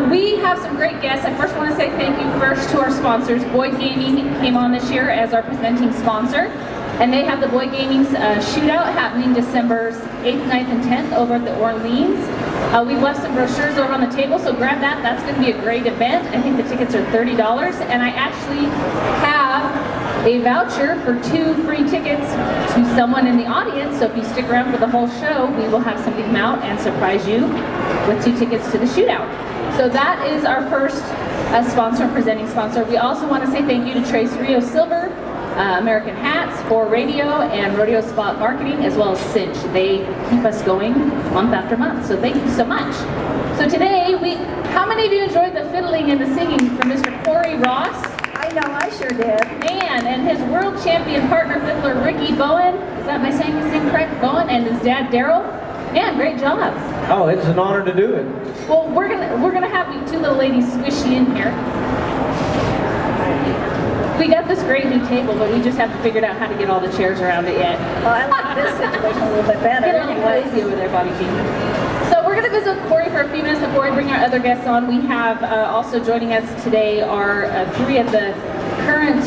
We have some great guests. I first want to say thank you first to our sponsors. Boyd Gaming came on this year as our presenting sponsor, and they have the Boyd Gaming shootout happening December 8th, 9th, and 10th over at the Orleans. We've left some brochures over on the table, so grab that. That's going to be a great event. I think the tickets are $30, and I actually have a voucher for 2 free tickets to someone in the audience. So if you stick around for the whole show, we will have something come out and surprise you with 2 tickets to the shootout. So that is our first sponsor and presenting sponsor. We also want to say thank you to Trace Rio Silver, American Hats for radio and rodeo spot marketing, as well as Cinch. They keep us going month after month, so thank you so much. So today, how many of you enjoyed the fiddling and the singing from Mr. Cory Ross? I know, I sure did. Man, and his world champion partner fiddler Ricky Bowen, is that my saying his name correct? Bowen, and his dad Daryl. Man, great job. Oh, it's an honor to do it. Well, we're gonna have you 2 little ladies squishy in here. We got this great new table, but we just haven't figured out how to get all the chairs around it yet. Well, I like this situation a little bit better. Get a little crazy over there, Bobby King. So we're going to visit with Cory for a few minutes before we bring our other guests on. We have also joining us today are 3 of the current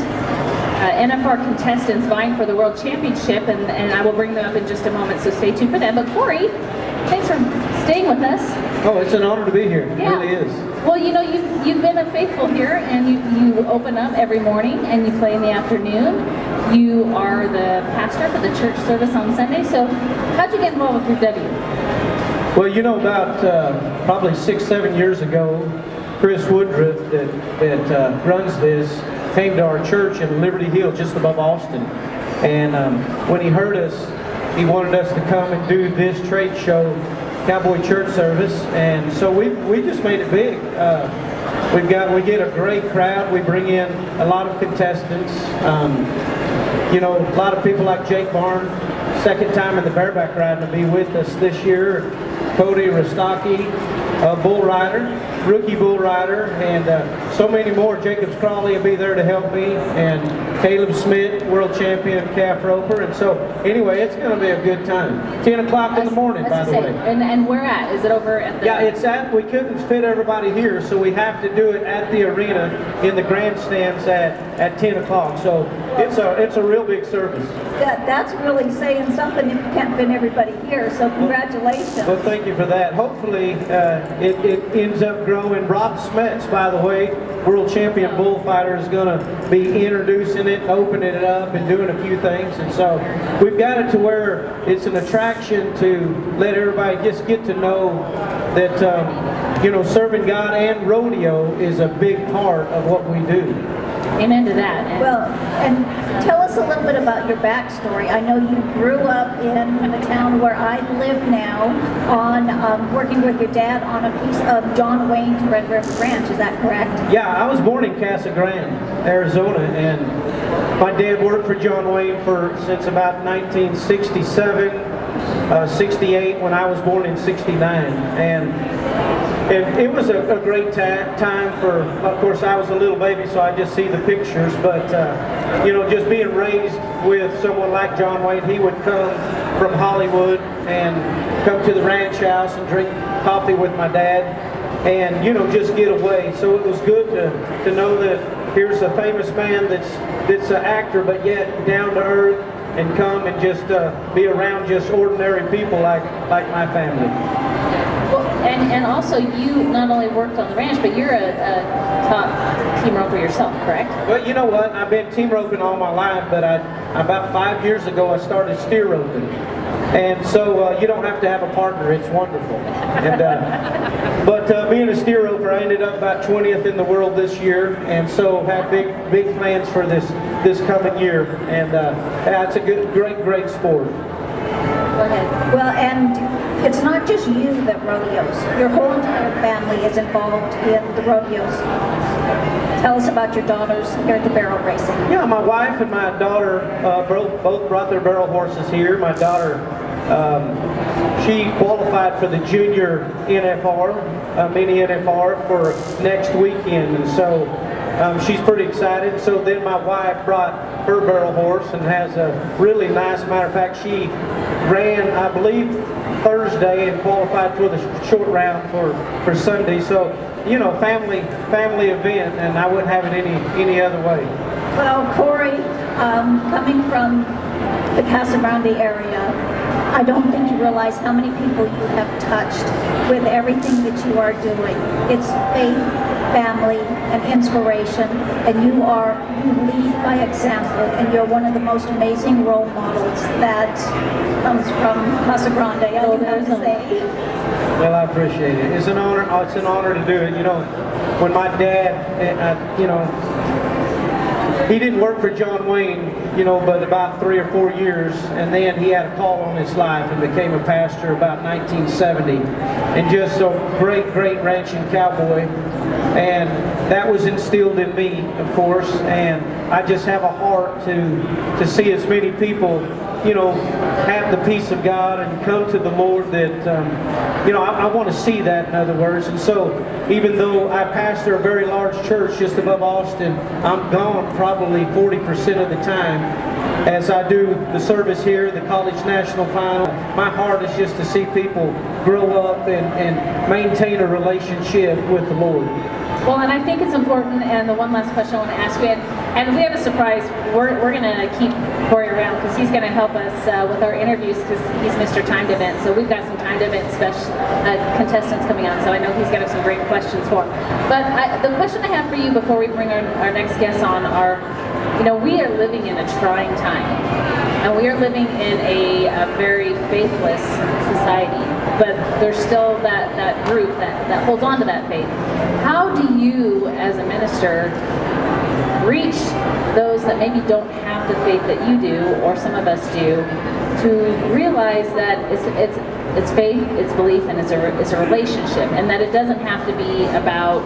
NFR contestants vying for the World Championship, and I will bring them up in just a moment, so stay tuned for them. But Cory, thanks for staying with us. Oh, it's an honor to be here. It Yeah. really is. Well, you know, you've been a faithful here, and you open up every morning, and you play in the afternoon. You are the pastor for the church service on Sunday. So how'd you get involved with Group W? Well, you know, about probably 6-7 years ago, Chris Woodruff that runs this came to our church in Liberty Hill, just above Austin. And when he heard us, he wanted us to come and do this trade show, Cowboy Church Service, and so we just made it big. We get a great crowd. We bring in a lot of contestants. You know, a lot of people like Jake Barn, second time in the bareback riding, to be with us this year. Cody Rostocki, bull rider, rookie bull rider, and so many more. Jacobs Crawley will be there to help me, and Caleb Smith, world champion calf roper. And so anyway, it's going to be a good time. 10 o'clock in the morning, by the way. And where at? Is it over at the... Yeah, it's we couldn't fit everybody here, so we have to do it at the arena in the grandstands at 10 o'clock. So it's a real big service. That's really saying something if you can't fit everybody here, so congratulations. Well, thank you for that. Hopefully it ends up growing. Rob Smets, by the way, world champion bullfighter, is going to be introducing it, opening it up, and doing a few things. And so we've got it to where it's an attraction to let everybody just get to know that, you know, serving God and rodeo is a big part of what we do. Amen to that. Well, and tell us a little bit about your backstory. I know you grew up in the town where I live now, on working with your dad on a piece of John Wayne's Red River Ranch. Is that correct? Yeah, I was born in Casa Grande, Arizona, and my dad worked for John Wayne since about 1967, 68, when I was born in 69. And it was a great time for, of course, I was a little baby, so I just see the pictures, but, you know, just being raised with someone like John Wayne. He would come from Hollywood and come to the ranch house and drink coffee with my dad and, you know, just get away. So it was good to know that here's a famous man that's an actor, but yet down to earth, and come and just be around just ordinary people like my family. Well, and also you not only worked on the ranch, but you're a top team roper yourself, correct? Well, you know what? I've been team roping all my life, but about 5 years ago I started steer roping. And so you don't have to have a partner. It's wonderful. And, but being a steer roper, I ended up about 20th in the world this year, and so have big plans for this coming year. And yeah, it's a great sport. Go ahead. Well, and it's not just you that rodeos. Your whole entire family is involved in the rodeos. Tell us about your daughters here at the barrel racing. Yeah, my wife and my daughter both brought their barrel horses here. My daughter, she qualified for the junior NFR, mini NFR for next weekend, and so she's pretty excited. So then my wife brought her barrel horse and has a really nice, matter of fact, she ran, I believe, Thursday and qualified for the short round for Sunday. So, you know, family event, and I wouldn't have it any other way. Well, Cory, coming from the Casa Grande area, I don't think you realize how many people you have touched with everything that you are doing. It's faith, family, and inspiration, and you lead by example, and you're one of the most amazing role models that comes from Casa Grande, I have to say. Well, I appreciate it. It's an honor. It's an honor to do it. You know, when my dad, you know, he didn't work for John Wayne, you know, but about 3 or 4 years, and then he had a call on his life and became a pastor about 1970, and just a great ranching cowboy, and that was instilled in me, of course, and I just have a heart to see as many people, you know, have the peace of God and come to the Lord that, you know, I want to see that, in other words. And so, even though I pastor a very large church just above Austin, I'm gone probably 40% of the time as I do the service here, the College National Final. My heart is just to see people grow up and maintain a relationship with the Lord. Well, and I think it's important, and the one last question I want to ask you, and we have a surprise. We're going to keep Cory around because he's going to help us with our interviews because he's Mr. Timed Event. So we've got some Timed Event contestants coming on, so I know he's got some great questions for him. But the question I have for you before we bring our next guests on are, you know, we are living in a trying time, and we are living in a very faithless society, but there's still that group that holds on to that faith. How do you, as a minister, reach those that maybe don't have the faith that you do, or some of us do, to realize that it's faith, it's belief, and it's a relationship, and that it doesn't have to be about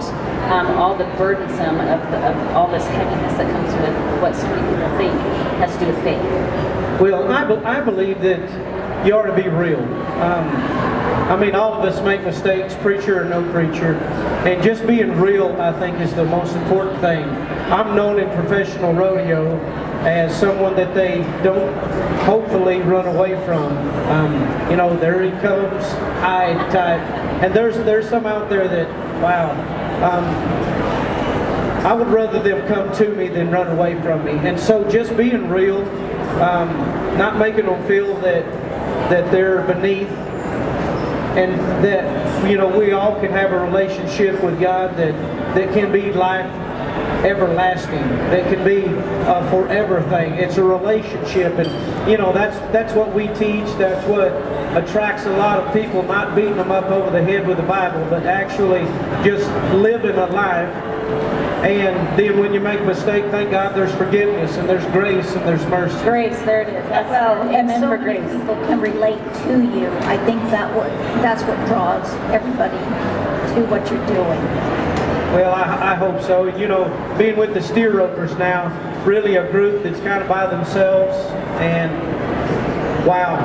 all the burdensome of all this heaviness that comes with what so many people think has to do with faith? Well, I believe that you ought to be real. I mean, all of us make mistakes, preacher or no preacher, and just being real, I think, is the most important thing. I'm known in professional rodeo as someone that they don't hopefully run away from. You know, there he comes, hide type, and there's some out there that, wow, I would rather them come to me than run away from me. And so just being real, not making them feel that they're beneath, and that, you know, we all can have a relationship with God that can be life everlasting, that can be a forever thing. It's a relationship, and you know, that's what we teach. That's what attracts a lot of people, not beating them up over the head with the Bible, but actually just living a life. And then when you make a mistake, thank God there's forgiveness, and there's grace, and there's mercy. Grace, there it is. And amen so for many grace. people can relate to you. I think that's what draws everybody to what you're doing. Well, I hope so. You know, being with the steer ropers now, really a group that's kind of by themselves, and wow,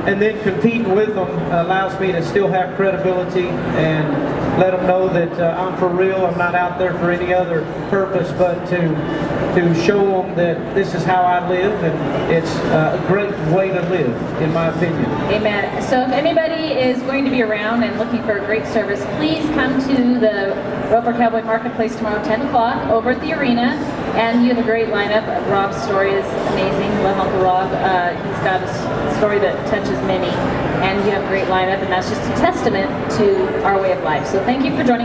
and then competing with them allows me to still have credibility and let them know that I'm for real. I'm not out there for any other purpose but to show them that this is how I live, and it's a great way to live, in my opinion. Amen. So if anybody is going to be around and looking for a great service, please come to the Roper Cowboy Marketplace tomorrow, 10 o'clock, over at the arena. And you have a great lineup. Rob's story is amazing. Love Uncle Rob. He's got a story that touches many. And you have a great lineup, and that's just a testament to our way of life. So thank you for joining us.